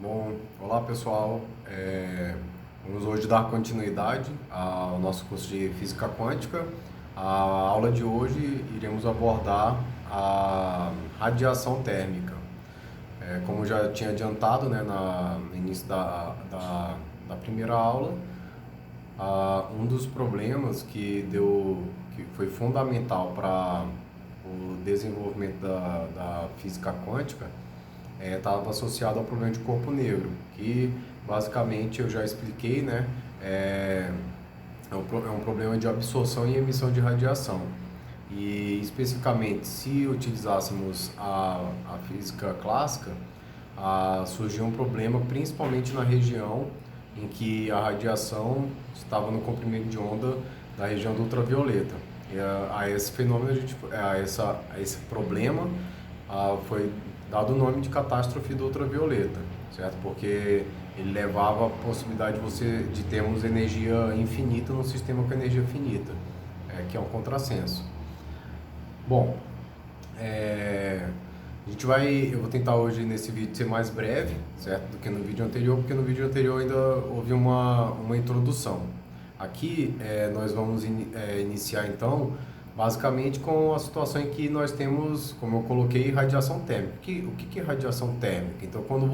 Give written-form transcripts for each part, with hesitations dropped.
Bom, olá pessoal, vamos hoje dar continuidade ao nosso curso de Física Quântica. A aula de hoje iremos abordar a radiação térmica. Como já tinha adiantado, né, no início da primeira aula, um dos problemas que foi fundamental para o desenvolvimento da física quântica estava associado ao problema de corpo negro, que basicamente eu já expliquei, né? É um problema de absorção e emissão de radiação. E especificamente, se utilizássemos a física clássica, surgiu um problema principalmente na região em que a radiação estava no comprimento de onda da região do ultravioleta. E a esse fenômeno, a esse problema, foi dado o nome de catástrofe do ultravioleta, certo? Porque ele levava a possibilidade de termos energia infinita num sistema com energia finita, que é um contrassenso. Bom, eu vou tentar hoje nesse vídeo ser mais breve, certo? Do que no vídeo anterior, porque no vídeo anterior ainda houve uma introdução. Aqui nós vamos iniciar então basicamente com a situação em que nós temos, como eu coloquei, radiação térmica. O que é radiação térmica? Então, quando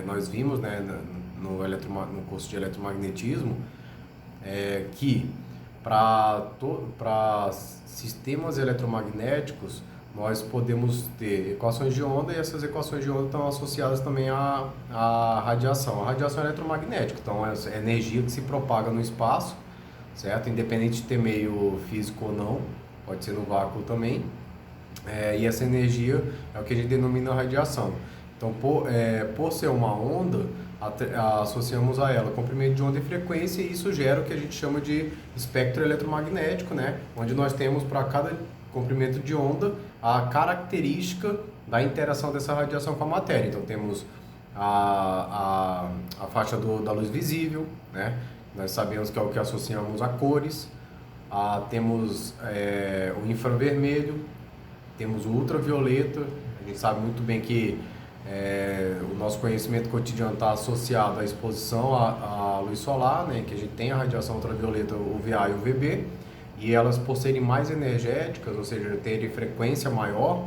nós vimos, né, no curso de eletromagnetismo, que para sistemas eletromagnéticos nós podemos ter equações de onda, e essas equações de onda estão associadas também à radiação. A radiação eletromagnética, então é a energia que se propaga no espaço, certo? Independente de ter meio físico ou não, pode ser no vácuo também. E essa energia é o que a gente denomina radiação. Então, por ser uma onda, associamos a ela comprimento de onda e frequência, e isso gera o que a gente chama de espectro eletromagnético, né? Onde nós temos para cada comprimento de onda a característica da interação dessa radiação com a matéria. Então, temos a faixa da luz visível, né? Nós sabemos que é o que associamos a cores. Temos o infravermelho, temos o ultravioleta. A gente sabe muito bem que o nosso conhecimento cotidiano está associado à exposição à luz solar, né? Que a gente tem a radiação ultravioleta, o UVA e o UVB, e elas, por serem mais energéticas, ou seja, terem frequência maior,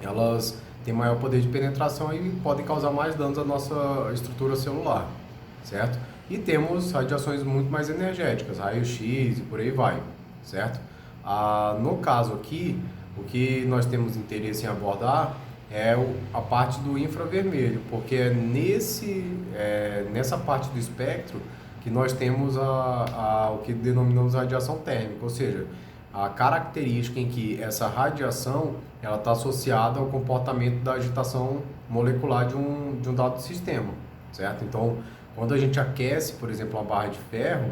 elas têm maior poder de penetração e podem causar mais danos à nossa estrutura celular, certo? E temos radiações muito mais energéticas, raio-x e por aí vai, certo? No caso aqui, o que nós temos interesse em abordar é a parte do infravermelho, porque é nessa parte do espectro que nós temos o que denominamos radiação térmica, ou seja, a característica em que essa radiação ela está associada ao comportamento da agitação molecular de um dado sistema, certo? Então, quando a gente aquece, por exemplo, uma barra de ferro,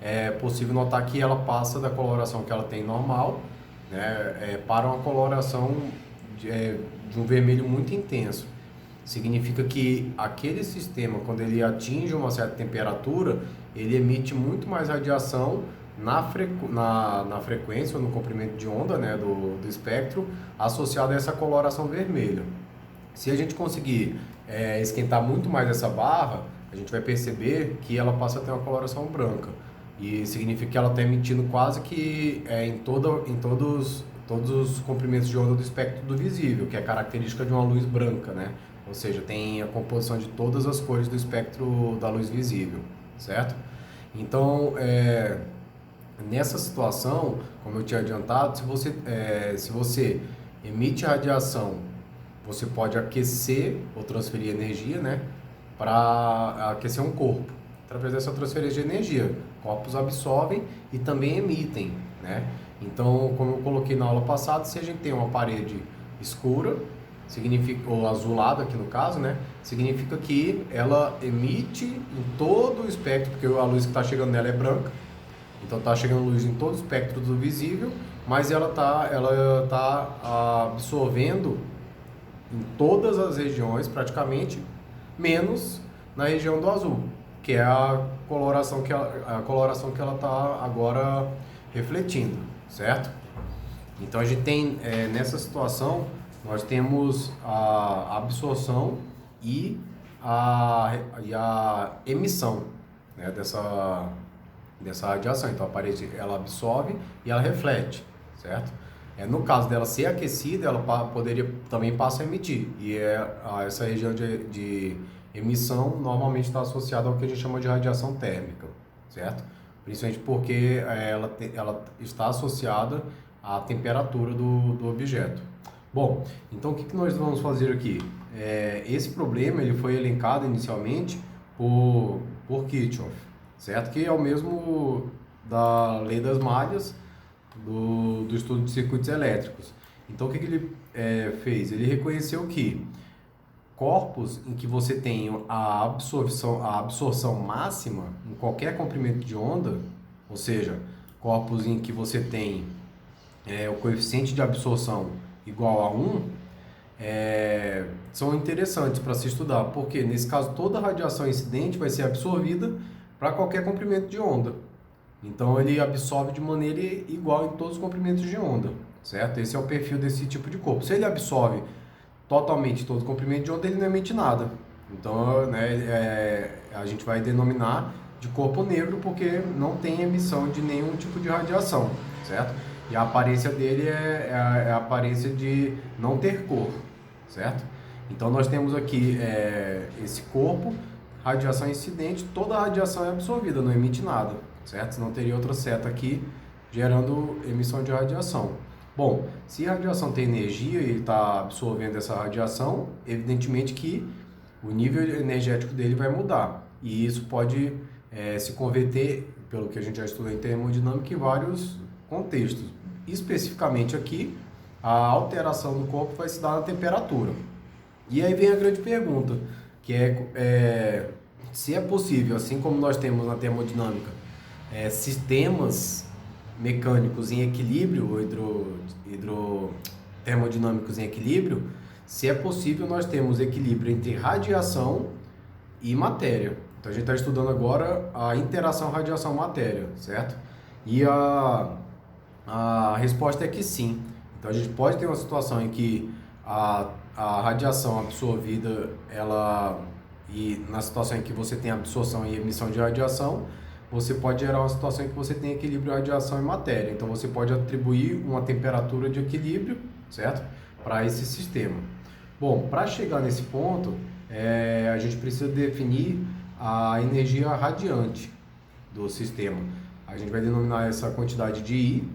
é possível notar que ela passa da coloração que ela tem normal, né, para uma coloração de um vermelho muito intenso. Significa que aquele sistema, quando ele atinge uma certa temperatura, ele emite muito mais radiação na frequência ou no comprimento de onda, né, do espectro, associado a essa coloração vermelha. Se a gente conseguir esquentar muito mais essa barra, a gente vai perceber que ela passa a ter uma coloração branca. E significa que ela está emitindo quase que em todos os comprimentos de onda do espectro do visível, que é característica de uma luz branca, né? Ou seja, tem a composição de todas as cores do espectro da luz visível, certo? Então, nessa situação, como eu tinha adiantado, se você emite radiação, você pode aquecer ou transferir energia, né, para aquecer um corpo. Através dessa transferência de energia, corpos absorvem e também emitem, né? Então, como eu coloquei na aula passada, se a gente tem uma parede escura, ou azulada aqui no caso, né? Significa que ela emite em todo o espectro, porque a luz que está chegando nela é branca, então está chegando luz em todo o espectro do visível, mas ela tá absorvendo em todas as regiões praticamente, menos na região do azul, que é a coloração que ela está agora refletindo, certo? Então a gente tem nessa situação nós temos a absorção e e a emissão, né, dessa radiação. Então a parede ela absorve e ela reflete, certo? No caso dela ser aquecida, ela poderia também passar a emitir. Essa região de emissão normalmente está associada ao que a gente chama de radiação térmica, certo? Principalmente porque ela está associada à temperatura do objeto. Bom, então o que nós vamos fazer aqui? Esse problema ele foi elencado inicialmente por Kirchhoff, certo? Que é o mesmo da lei das malhas do estudo de circuitos elétricos. Então o que ele fez? Ele reconheceu que corpos em que você tem a absorção máxima em qualquer comprimento de onda, ou seja, corpos em que você tem o coeficiente de absorção igual a 1, são interessantes para se estudar, porque nesse caso toda a radiação incidente vai ser absorvida para qualquer comprimento de onda. Então ele absorve de maneira igual em todos os comprimentos de onda, certo? Esse é o perfil desse tipo de corpo. Se ele absorve totalmente todo o comprimento de onda, ele não emite nada. Então, né, a gente vai denominar de corpo negro porque não tem emissão de nenhum tipo de radiação, certo? E a aparência dele é a aparência de não ter cor, certo? Então nós temos aqui esse corpo, radiação incidente, toda a radiação é absorvida, não emite nada, certo? Senão teria outra seta aqui gerando emissão de radiação. Bom, se a radiação tem energia e está absorvendo essa radiação, evidentemente que o nível energético dele vai mudar. E isso pode se converter, pelo que a gente já estudou em termodinâmica, em vários contextos. Especificamente aqui, a alteração do corpo vai se dar na temperatura. E aí vem a grande pergunta, que se é possível, assim como nós temos na termodinâmica, sistemas mecânicos em equilíbrio, ou termodinâmicos em equilíbrio, se é possível nós temos equilíbrio entre radiação e matéria. Então a gente está estudando agora a interação radiação-matéria, certo? E a resposta é que sim. Então a gente pode ter uma situação em que a radiação absorvida, e na situação em que você tem absorção e emissão de radiação, você pode gerar uma situação em que você tem equilíbrio radiação e matéria. Então você pode atribuir uma temperatura de equilíbrio, certo? Para esse sistema. Bom, para chegar nesse ponto, a gente precisa definir a energia radiante do sistema. A gente vai denominar essa quantidade de I,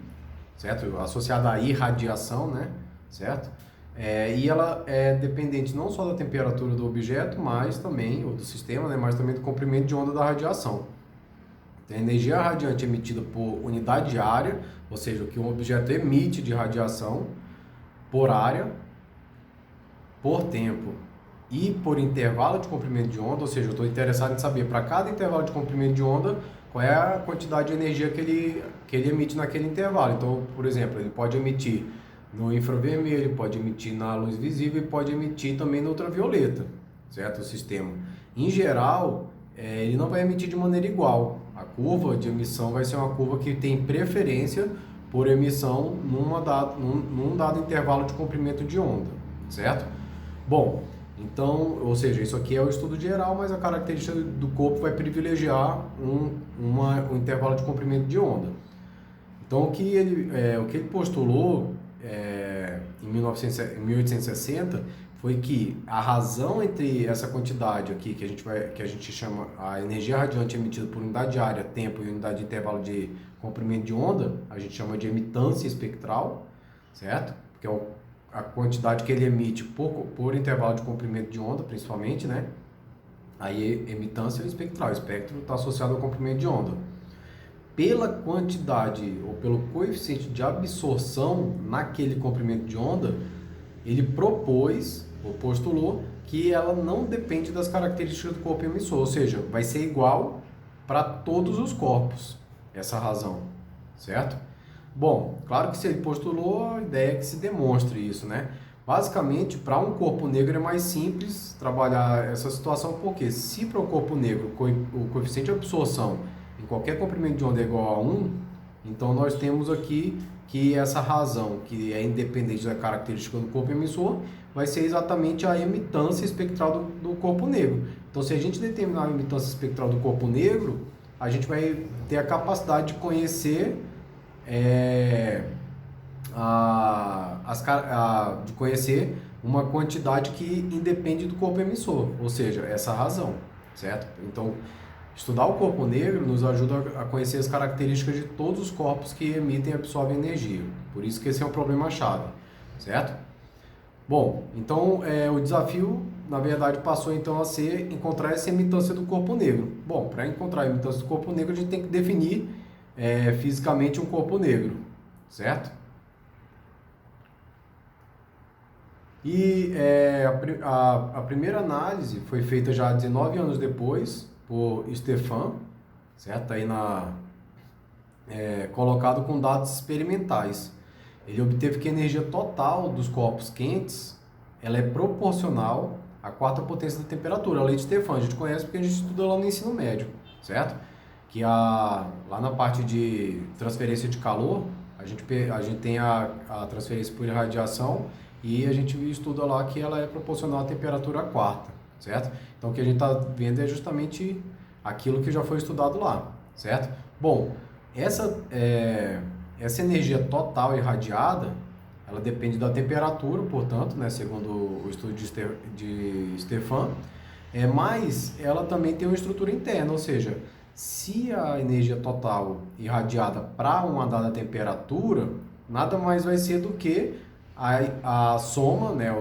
certo? Associada à irradiação, né? Certo? E ela é dependente não só da temperatura do objeto, mas também, ou do sistema, né? Mas também do comprimento de onda da radiação. Então, a energia radiante emitida por unidade de área, ou seja, o que um objeto emite de radiação por área, por tempo e por intervalo de comprimento de onda, ou seja, eu estou interessado em saber para cada intervalo de comprimento de onda qual é a quantidade de energia que ele emite naquele intervalo. Então, por exemplo, ele pode emitir no infravermelho, pode emitir na luz visível e pode emitir também no ultravioleta, certo? O sistema. Em geral, ele não vai emitir de maneira igual. A curva de emissão vai ser uma curva que tem preferência por emissão num dado intervalo de comprimento de onda, certo? Bom, então, ou seja, isso aqui é o estudo geral, mas a característica do corpo vai privilegiar um intervalo de comprimento de onda. Então, o que ele postulou em 1860 foi que a razão entre essa quantidade aqui que a gente chama a energia radiante emitida por unidade de área, tempo e unidade de intervalo de comprimento de onda, a gente chama de emitância espectral, certo? Porque é a quantidade que ele emite por intervalo de comprimento de onda, principalmente, né? Aí emitância espectral, o espectro está associado ao comprimento de onda. Pela quantidade ou pelo coeficiente de absorção naquele comprimento de onda, ele propôs ou postulou que ela não depende das características do corpo emissor, ou seja, vai ser igual para todos os corpos, essa razão, certo? Bom, claro que se ele postulou, a ideia é que se demonstre isso, né? Basicamente, para um corpo negro é mais simples trabalhar essa situação, porque se para o corpo negro o coeficiente de absorção em qualquer comprimento de onda é igual a 1, então nós temos aqui que essa razão, que é independente da característica do corpo emissor, vai ser exatamente a emitância espectral do corpo negro. Então, se a gente determinar a emitância espectral do corpo negro, a gente vai ter a capacidade de conhecer de conhecer uma quantidade que independe do corpo emissor, ou seja, essa razão, certo? Então, estudar o corpo negro nos ajuda a conhecer as características de todos os corpos que emitem e absorvem energia. Por isso que esse é um problema-chave, certo? Bom, então o desafio, na verdade, passou então a ser encontrar essa emitância do corpo negro. Bom, para encontrar a emitância do corpo negro, a gente tem que definir fisicamente um corpo negro, certo? E a primeira análise foi feita já 19 anos depois, por Stefan, certo? Aí colocado com dados experimentais. Ele obteve que a energia total dos corpos quentes ela é proporcional à quarta potência da temperatura, a lei de Stefan. A gente conhece porque a gente estuda lá no ensino médio, certo? Que lá na parte de transferência de calor, a gente tem a transferência por irradiação e a gente estuda lá que ela é proporcional à temperatura quarta, certo? Então, o que a gente está vendo é justamente aquilo que já foi estudado lá, certo? Bom, essa energia total irradiada, ela depende da temperatura, portanto, né, segundo o estudo de Stefan, mas ela também tem uma estrutura interna, ou seja, se a energia total irradiada para uma dada temperatura, nada mais vai ser do que a soma, né,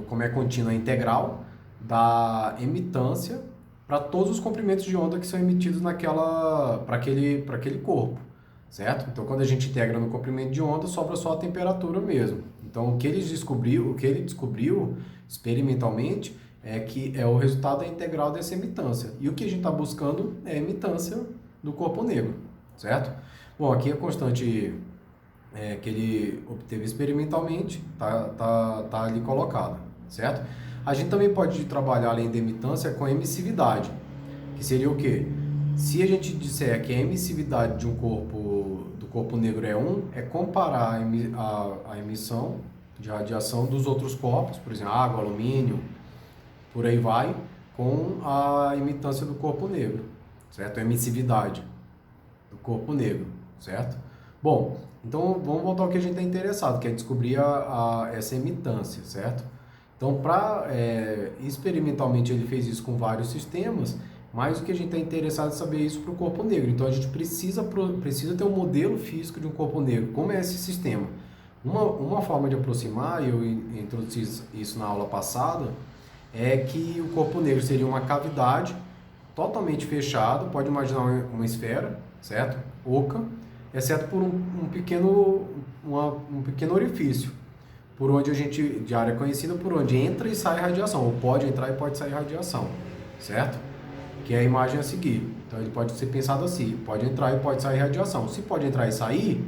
como é contínua integral, da emitância para todos os comprimentos de onda que são emitidos para aquele corpo, certo? Então, quando a gente integra no comprimento de onda, sobra só a temperatura mesmo. Então, o que ele descobriu experimentalmente é que é o resultado da integral dessa emitância. E o que a gente está buscando é a emitância do corpo negro, certo? Bom, aqui a constante que ele obteve experimentalmente tá ali colocada, certo? A gente também pode trabalhar, além da emitância, com a emissividade, que seria o quê? Se a gente disser que a emissividade do corpo negro é 1, é comparar a emissão de radiação dos outros corpos, por exemplo, água, alumínio, por aí vai, com a emitância do corpo negro, certo? A emissividade do corpo negro, certo? Bom, então vamos voltar ao que a gente está interessado, que é descobrir essa emitância, certo? Então, experimentalmente ele fez isso com vários sistemas, mas o que a gente está interessado é saber isso para o corpo negro. Então, a gente precisa ter um modelo físico de um corpo negro. Como é esse sistema? Uma forma de aproximar, e eu introduzi isso na aula passada, é que o corpo negro seria uma cavidade totalmente fechada, pode imaginar uma esfera, certo? Oca, exceto por um pequeno orifício, por onde de área conhecida, por onde entra e sai radiação, ou pode entrar e pode sair radiação, certo? Que é a imagem a seguir. Então, ele pode ser pensado assim, pode entrar e pode sair radiação. Se pode entrar e sair,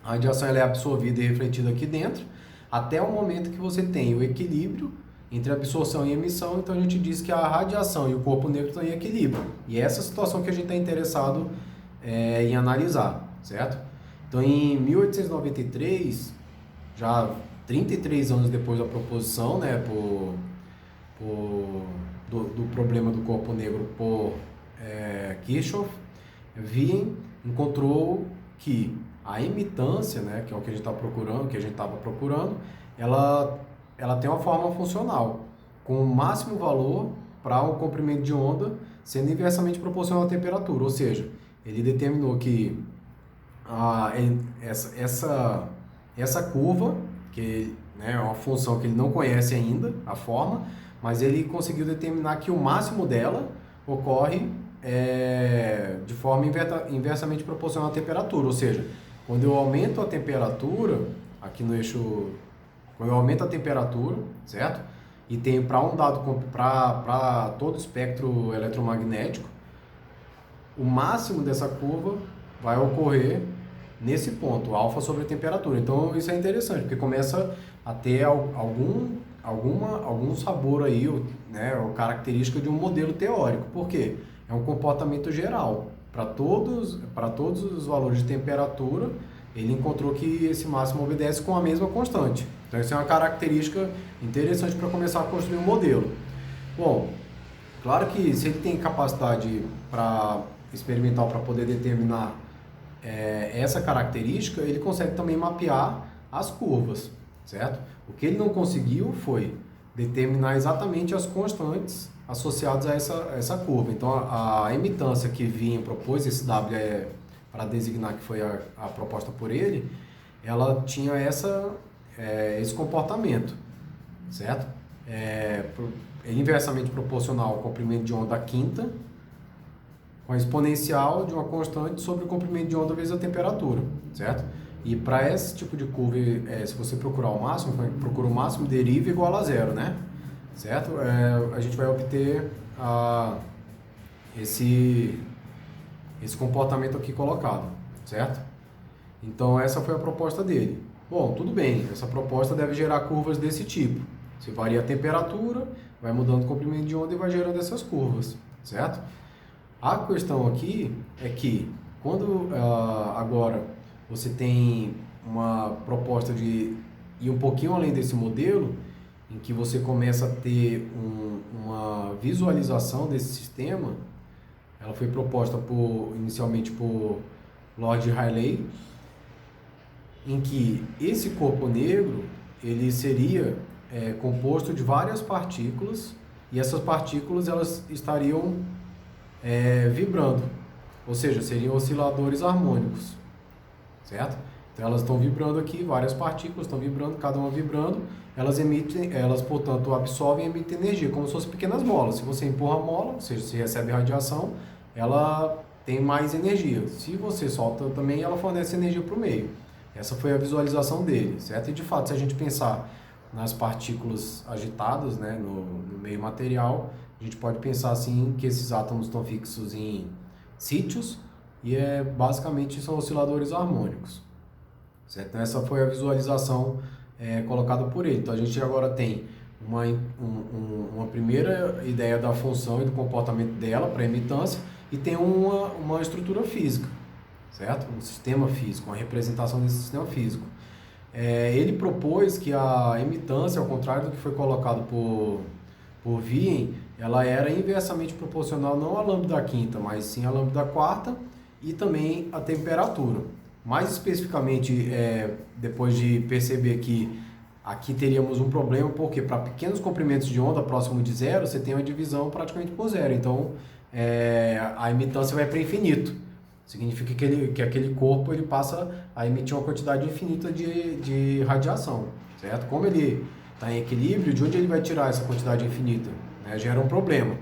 a radiação ela é absorvida e refletida aqui dentro, até o momento que você tem o equilíbrio entre absorção e emissão. Então, a gente diz que a radiação e o corpo negro estão em equilíbrio. E é essa situação que a gente está interessado em analisar, certo? Então, em 1893, já 33 anos depois da proposição, né, do problema do corpo negro por Kirchhoff, Wien encontrou que a emitância, né, que é o que a gente estava procurando, ela tem uma forma funcional, com o máximo valor para um comprimento de onda sendo inversamente proporcional à temperatura, ou seja, ele determinou que essa curva, que é uma função que ele não conhece ainda, a forma, mas ele conseguiu determinar que o máximo dela ocorre de forma inversamente proporcional à temperatura, ou seja, quando eu aumento a temperatura, aqui no eixo, quando eu aumento a temperatura, certo? E tenho para todo o espectro eletromagnético, o máximo dessa curva vai ocorrer nesse ponto, alfa sobre a temperatura. Então isso é interessante, porque começa a ter algum sabor aí, né, ou característica de um modelo teórico. Por quê? É um comportamento geral. Para todos os valores de temperatura, ele encontrou que esse máximo obedece com a mesma constante. Então, isso é uma característica interessante para começar a construir um modelo. Bom, claro que se ele tem capacidade para experimental para poder determinar essa característica, ele consegue também mapear as curvas, certo? O que ele não conseguiu foi determinar exatamente as constantes associadas a essa curva. Então, a emitância que Wien propôs, esse W para designar que foi a proposta por ele, ela tinha esse comportamento, certo? É inversamente proporcional ao comprimento de onda quinta, com a exponencial de uma constante sobre o comprimento de onda vezes a temperatura, certo? E para esse tipo de curva, se você procurar o máximo, procura o máximo, deriva igual a zero, né? Certo? A gente vai obter esse comportamento aqui colocado, certo? Então essa foi a proposta dele. Bom, tudo bem, essa proposta deve gerar curvas desse tipo. Você varia a temperatura, vai mudando o comprimento de onda e vai gerando essas curvas, certo? A questão aqui é que quando agora você tem uma proposta de ir um pouquinho além desse modelo, em que você começa a ter uma visualização desse sistema, ela foi proposta inicialmente por Lord Rayleigh, em que esse corpo negro ele seria composto de várias partículas, e essas partículas elas estariam vibrando, ou seja, seriam osciladores harmônicos, certo? Então elas estão vibrando aqui, várias partículas estão vibrando, cada uma vibrando, elas portanto absorvem e emitem energia, como se fossem pequenas molas. Se você empurra a mola, ou seja, se recebe radiação, ela tem mais energia. Se você solta também, ela fornece energia para o meio. Essa foi a visualização dele, certo? E de fato, se a gente pensar nas partículas agitadas, né, no meio material, a gente pode pensar assim que esses átomos estão fixos em sítios e basicamente são osciladores harmônicos, certo? Então essa foi a visualização colocada por ele. Então a gente agora tem uma primeira ideia da função e do comportamento dela para a emitância e tem uma estrutura física, certo? Um sistema físico, uma representação desse sistema físico. Ele propôs que a emitância, ao contrário do que foi colocado por Wien, ela era inversamente proporcional não à lambda quinta, mas sim à lambda quarta e também à temperatura. Mais especificamente, depois de perceber que aqui teríamos um problema, porque para pequenos comprimentos de onda próximo de zero, você tem uma divisão praticamente por zero. Então, a emitância vai para infinito. Significa que aquele corpo ele passa a emitir uma quantidade infinita de radiação, certo? Como ele está em equilíbrio, de onde ele vai tirar essa quantidade infinita? Gera um problema.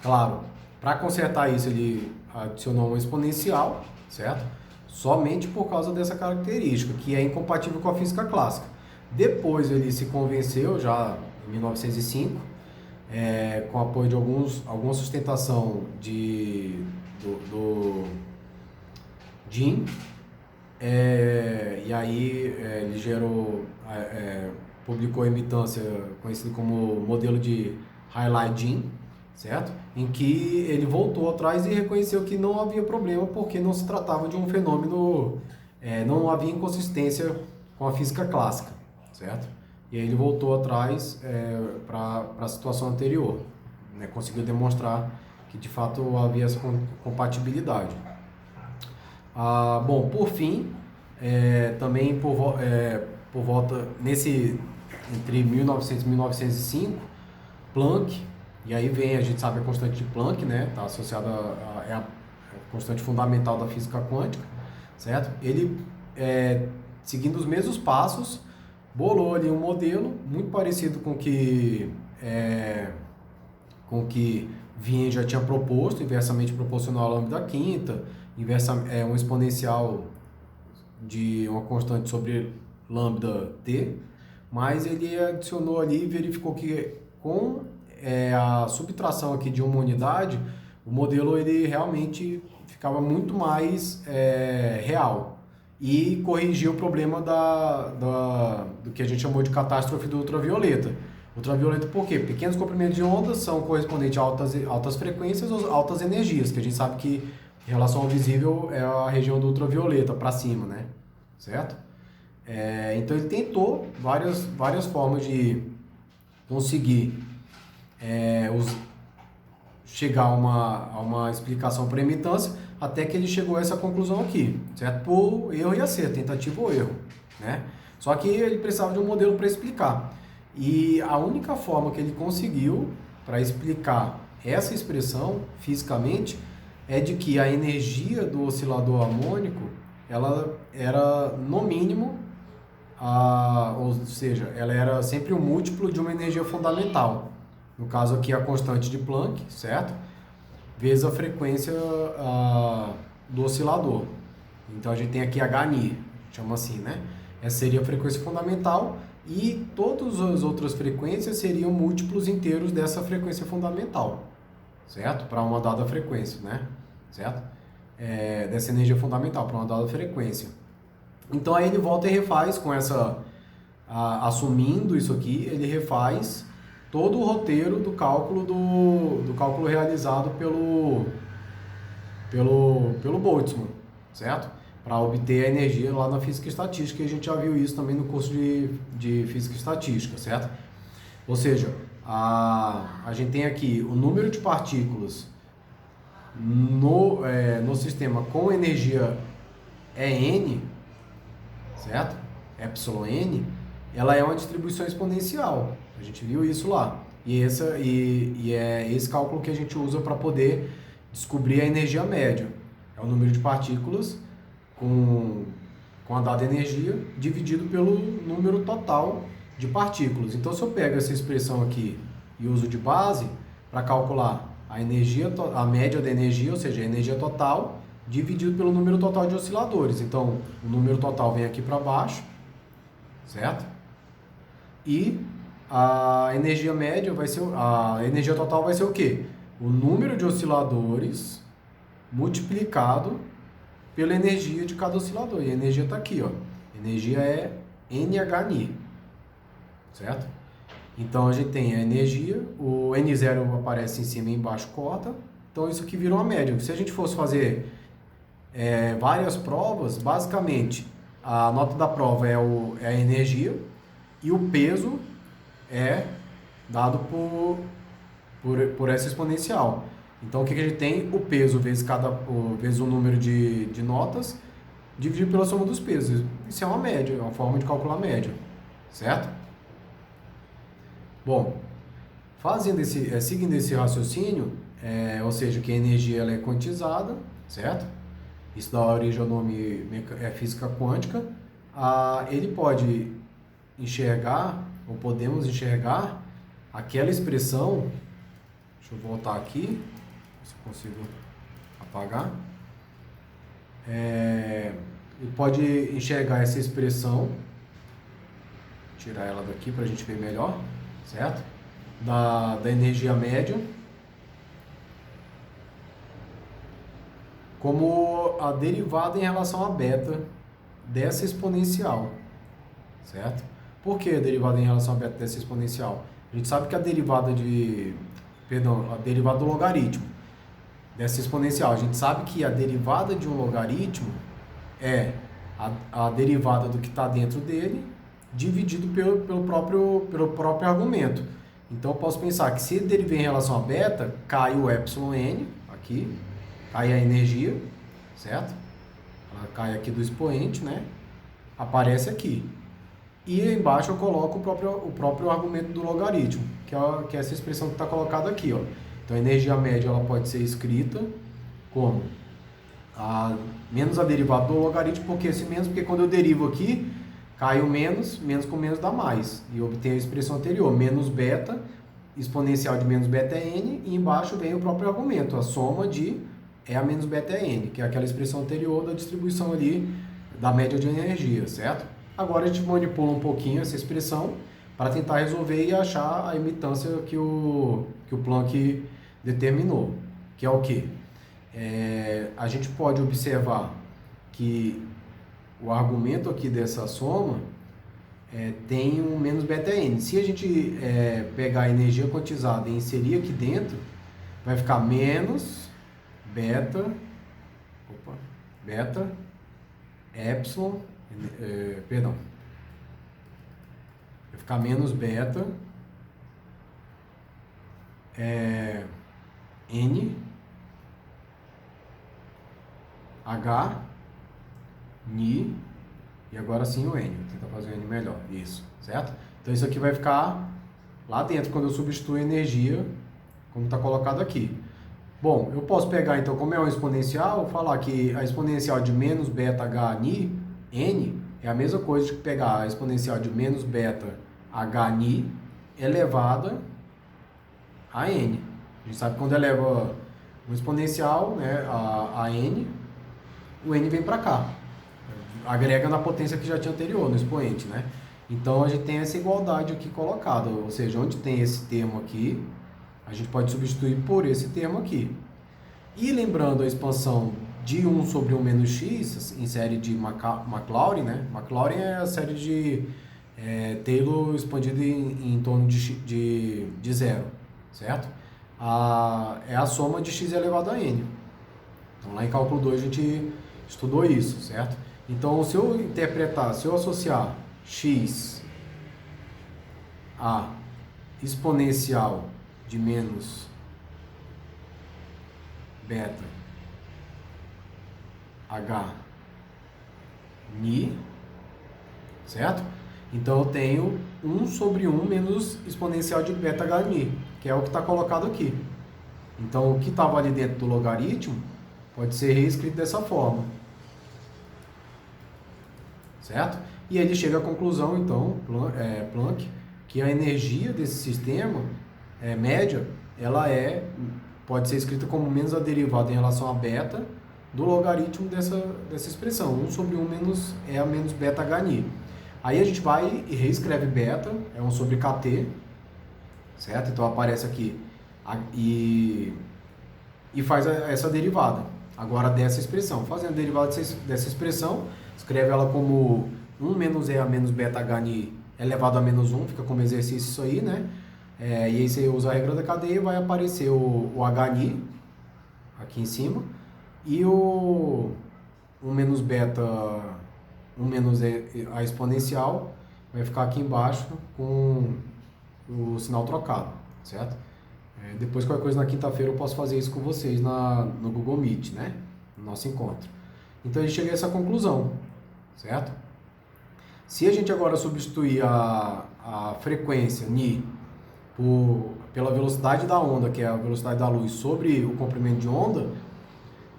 Claro, para consertar isso, ele adicionou uma exponencial, certo? Somente por causa dessa característica, que é incompatível com a física clássica. Depois ele se convenceu, já em 1905, com apoio de alguma sustentação do Jean, e aí ele publicou a emitância conhecida como modelo de Rayleigh-Jean, certo? Em que ele voltou atrás e reconheceu que não havia problema porque não se tratava de um fenômeno, não havia inconsistência com a física clássica, certo? E aí ele voltou atrás para a situação anterior, né? Conseguiu demonstrar que de fato havia essa compatibilidade. Bom, por fim, também por volta entre 1900 e 1905, Planck, e aí a gente sabe a constante de Planck, né? Está associada a constante fundamental da física quântica, certo? Ele, seguindo os mesmos passos, bolou ali um modelo muito parecido com que Wien já tinha proposto, inversamente proporcional à lambda quinta, um exponencial de uma constante sobre lambda t, mas ele adicionou ali e verificou que com a subtração aqui de uma unidade, o modelo ele realmente ficava muito mais real e corrigia o problema do que a gente chamou de catástrofe do ultravioleta. Ultravioleta por quê? Pequenos comprimentos de onda são correspondentes a altas frequências ou altas energias, que a gente sabe que Em relação ao visível, é a região do ultravioleta, para cima, né? Certo? Então ele tentou várias formas de conseguir chegar a uma explicação para a imitância, até que ele chegou a essa conclusão aqui, certo? Por erro e acerto, tentativa ou erro, né? Só que ele precisava de um modelo para explicar. E a única forma que ele conseguiu para explicar essa expressão fisicamente é de que a energia do oscilador harmônico, ela era no mínimo, ou seja, ela era sempre um múltiplo de uma energia fundamental. No caso aqui a constante de Planck, certo? Vezes a frequência do oscilador. Então a gente tem aqui Hν, chama assim, né? Essa seria a frequência fundamental e todas as outras frequências seriam múltiplos inteiros dessa frequência fundamental, certo? Para uma dada frequência, né? Certo? Dessa energia fundamental para uma dada frequência. Então aí ele volta e refaz com assumindo isso aqui, ele refaz todo o roteiro do cálculo realizado pelo Boltzmann, certo? Para obter a energia lá na física estatística, e a gente já viu isso também no curso de física estatística, certo? Ou seja, a gente tem aqui o número de partículas no sistema com energia EN, certo? εn, ela é uma distribuição exponencial. A gente viu isso lá. E é esse cálculo que a gente usa para poder descobrir a energia média. É o número de partículas com a dada energia dividido pelo número total de partículas. Então, se eu pego essa expressão aqui e uso de base para calcular a média da energia, ou seja, a energia total, dividido pelo número total de osciladores. Então, o número total vem aqui para baixo, certo? E a energia média a energia total vai ser o quê? O número de osciladores multiplicado pela energia de cada oscilador. E a energia está aqui, ó. A energia é NHν, certo? Então a gente tem a energia, o N0 aparece em cima e embaixo corta. Então isso aqui vira uma média. Se a gente fosse fazer várias provas, basicamente a nota da prova é a energia e o peso é dado por essa exponencial. Então o que a gente tem? O peso vezes o número de notas dividido pela soma dos pesos. Isso é uma média, é uma forma de calcular a média, certo? Bom, seguindo esse raciocínio, ou seja, que a energia ela é quantizada, certo? Isso dá origem ao nome física quântica. Ele pode enxergar, ou podemos enxergar, aquela expressão. Deixa eu voltar aqui, se eu consigo apagar. Ele pode enxergar essa expressão, tirar ela daqui para a gente ver melhor, certo? Da energia média, como a derivada em relação a beta dessa exponencial, certo? Por que a derivada em relação a beta dessa exponencial? A gente sabe que a derivada do logaritmo dessa exponencial, a gente sabe que a derivada de um logaritmo é a derivada do que está dentro dele dividido pelo próprio argumento. Então eu posso pensar que se ele derivar em relação a beta, cai o εn aqui, cai a energia, certo? Ela cai aqui do expoente, né? Aparece aqui. E embaixo eu coloco o próprio argumento do logaritmo, que é essa expressão que está colocada aqui, ó. Então a energia média ela pode ser escrita como menos a derivada do logaritmo, porque quando eu derivo aqui, cai o menos com menos dá mais. E eu obtenho a expressão anterior, menos beta, exponencial de menos beta n, e embaixo vem o próprio argumento, a soma de a menos beta n, que é aquela expressão anterior da distribuição ali da média de energia, certo? Agora a gente manipula um pouquinho essa expressão para tentar resolver e achar a imitância que o Planck determinou, que é o quê? A gente pode observar que o argumento aqui dessa soma tem um menos beta n. Se a gente pegar a energia quantizada e inserir aqui dentro, vai ficar menos beta opa, beta, epsilon, perdão, vai ficar menos beta, N, H, Ni, e agora sim o N. Vou tentar fazer o N melhor. Isso, certo? Então isso aqui vai ficar lá dentro quando eu substituo a energia, como está colocado aqui. Bom, eu posso pegar então, como é um exponencial, falar que a exponencial de menos beta H Ni, N, é a mesma coisa que pegar a exponencial de menos beta H Ni elevada a N. A gente sabe que quando eleva um exponencial, né, a N, o N vem para cá. Agrega na potência que já tinha anterior, no expoente, né? Então a gente tem essa igualdade aqui colocada, ou seja, onde tem esse termo aqui, a gente pode substituir por esse termo aqui. E lembrando a expansão de 1 sobre 1 menos x, em série de Maclaurin, né? Maclaurin é a série de Taylor expandida em torno de zero, certo? É a soma de x elevado a n. Então lá em cálculo 2 a gente estudou isso, certo? Então se eu associar x a exponencial de menos beta H Ni, certo? Então eu tenho 1 sobre 1 menos exponencial de beta H Ni, que é o que está colocado aqui. Então o que estava ali dentro do logaritmo pode ser reescrito dessa forma, certo? E ele chega à conclusão, então, Planck, que a energia desse sistema média, ela pode ser escrita como menos a derivada em relação a beta do logaritmo dessa expressão. 1 sobre 1 menos a menos beta Hni. Aí a gente vai e reescreve beta, é 1 sobre Kt, certo? Então aparece aqui e faz essa derivada. Agora dessa expressão. Fazendo a derivada dessa expressão, escreve ela como 1 menos E a menos beta Hni elevado a menos 1, fica como exercício isso aí, né? E aí você usa a regra da cadeia e vai aparecer o Hni aqui em cima e o 1 menos beta, 1 menos a exponencial vai ficar aqui embaixo com o sinal trocado, certo? Depois, qualquer coisa na quinta-feira eu posso fazer isso com vocês no Google Meet, né? No nosso encontro. Então a gente chega a essa conclusão, certo? Se a gente agora substituir a frequência Ni pela velocidade da onda, que é a velocidade da luz, sobre o comprimento de onda,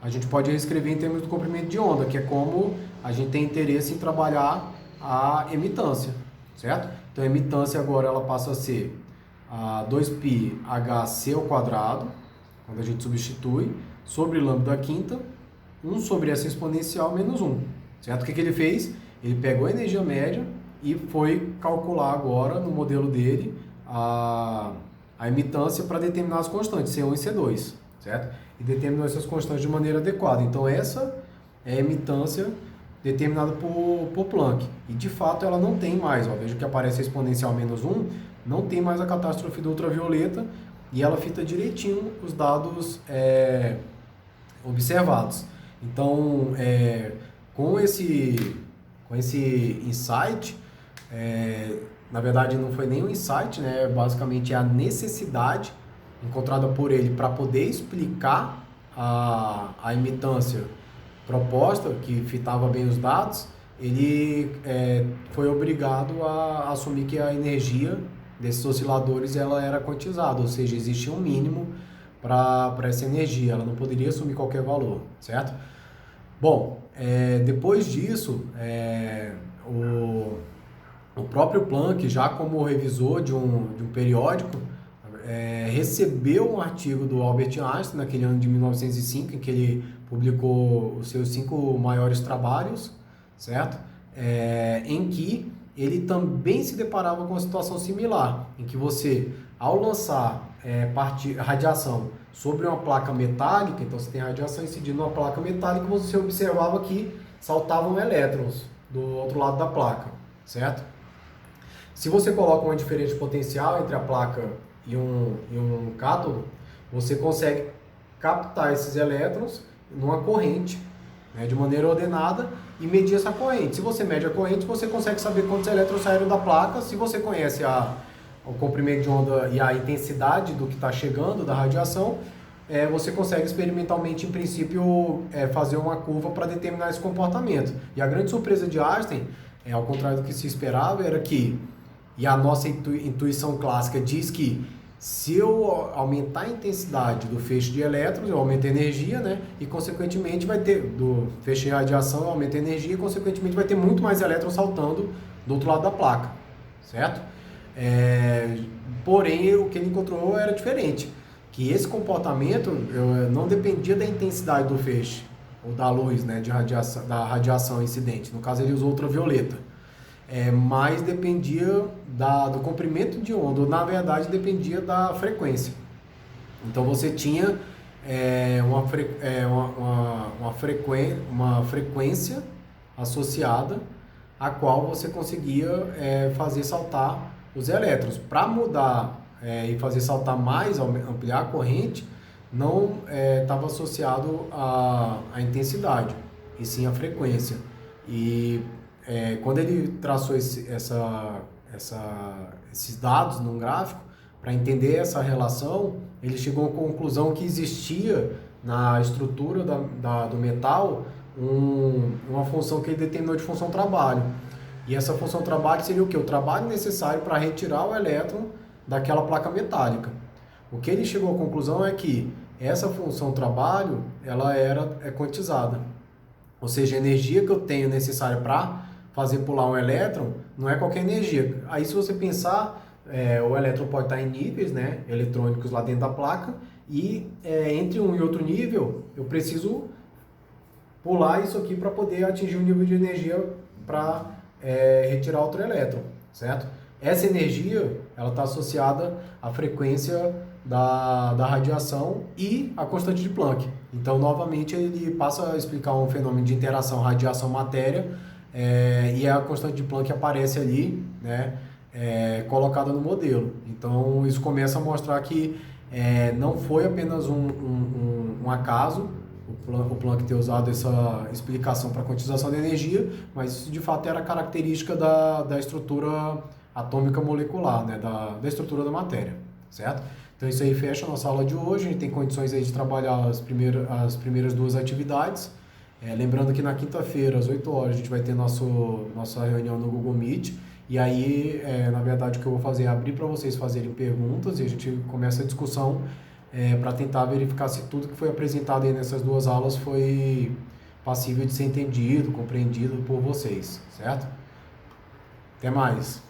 a gente pode reescrever em termos do comprimento de onda, que é como a gente tem interesse em trabalhar a emitância, certo? Então a emitância agora ela passa a ser 2πhc ao quadrado, quando a gente substitui, sobre lambda quinta, 1 sobre essa exponencial menos 1, certo? O que ele fez? Ele pegou a energia média e foi calcular agora no modelo dele a emitância para determinar as constantes, C1 e C2, certo? E determinou essas constantes de maneira adequada. Então essa é a emitância determinada por Planck. E de fato ela não tem mais, ó, veja que aparece a exponencial menos 1, não tem mais a catástrofe do ultravioleta e ela fita direitinho os dados observados. Então, com esse insight, na verdade não foi nem um insight, né? Basicamente é a necessidade encontrada por ele para poder explicar a emitância proposta, que fitava bem os dados, ele foi obrigado a assumir que a energia desses osciladores ela era quantizada, ou seja, existia um mínimo para essa energia, ela não poderia assumir qualquer valor, certo? Bom, depois disso, o próprio Planck, já como revisor de um periódico, recebeu um artigo do Albert Einstein, naquele ano de 1905, em que ele publicou os seus 5 maiores trabalhos, certo? Em que ele também se deparava com uma situação similar, em que você, ao lançar radiação sobre uma placa metálica, então você tem radiação incidindo numa placa metálica, você observava que saltavam elétrons do outro lado da placa, certo? Se você coloca uma diferença de potencial entre a placa e um cátodo, você consegue captar esses elétrons numa corrente né, de maneira ordenada e medir essa corrente. Se você mede a corrente, você consegue saber quantos elétrons saíram da placa. Se você conhece o comprimento de onda e a intensidade do que está chegando da radiação, você consegue experimentalmente, em princípio, fazer uma curva para determinar esse comportamento. E a grande surpresa de Einstein, ao contrário do que se esperava, era que, e a nossa intuição clássica diz que se eu aumentar a intensidade do feixe de elétrons, eu aumento a energia, né? E consequentemente vai ter, do feixe de radiação, eu aumento a energia e consequentemente vai ter muito mais elétrons saltando do outro lado da placa, certo? Porém, o que ele encontrou era diferente, que esse comportamento não dependia da intensidade do feixe, ou da luz, né, da radiação incidente. No caso, ele usou ultravioleta. Mas dependia do comprimento de onda, ou na verdade dependia da frequência. Então você tinha uma frequência associada a qual você conseguia fazer saltar os elétrons. Para mudar e fazer saltar mais, ampliar a corrente, não estava associado à intensidade, e sim à frequência. E quando ele traçou esses dados num gráfico, para entender essa relação, ele chegou à conclusão que existia na estrutura do metal uma função que ele determinou de função trabalho. E essa função trabalho seria o quê? O trabalho necessário para retirar o elétron daquela placa metálica. O que ele chegou à conclusão é que essa função trabalho ela é quantizada. Ou seja, a energia que eu tenho necessária para fazer pular um elétron não é qualquer energia. Aí, se você pensar, o elétron pode estar em níveis, né, eletrônicos lá dentro da placa, e entre um e outro nível eu preciso pular isso aqui para poder atingir um nível de energia para retirar outro elétron, certo? Essa energia ela está associada à frequência da radiação e à constante de Planck. Então, novamente, ele passa a explicar um fenômeno de interação radiação-matéria, e a constante de Planck aparece ali, né, colocada no modelo. Então, isso começa a mostrar que não foi apenas um acaso o Planck ter usado essa explicação para a quantização da energia, mas isso de fato era característica da estrutura atômica molecular, né, da estrutura da matéria, certo? Então isso aí fecha a nossa aula de hoje. A gente tem condições aí de trabalhar as primeiras duas atividades. Lembrando que na quinta-feira, às 8 horas, a gente vai ter nossa reunião no Google Meet. E aí, na verdade, o que eu vou fazer é abrir para vocês fazerem perguntas e a gente começa a discussão para tentar verificar se tudo que foi apresentado aí nessas duas aulas foi passível de ser entendido, compreendido por vocês, certo? Até mais!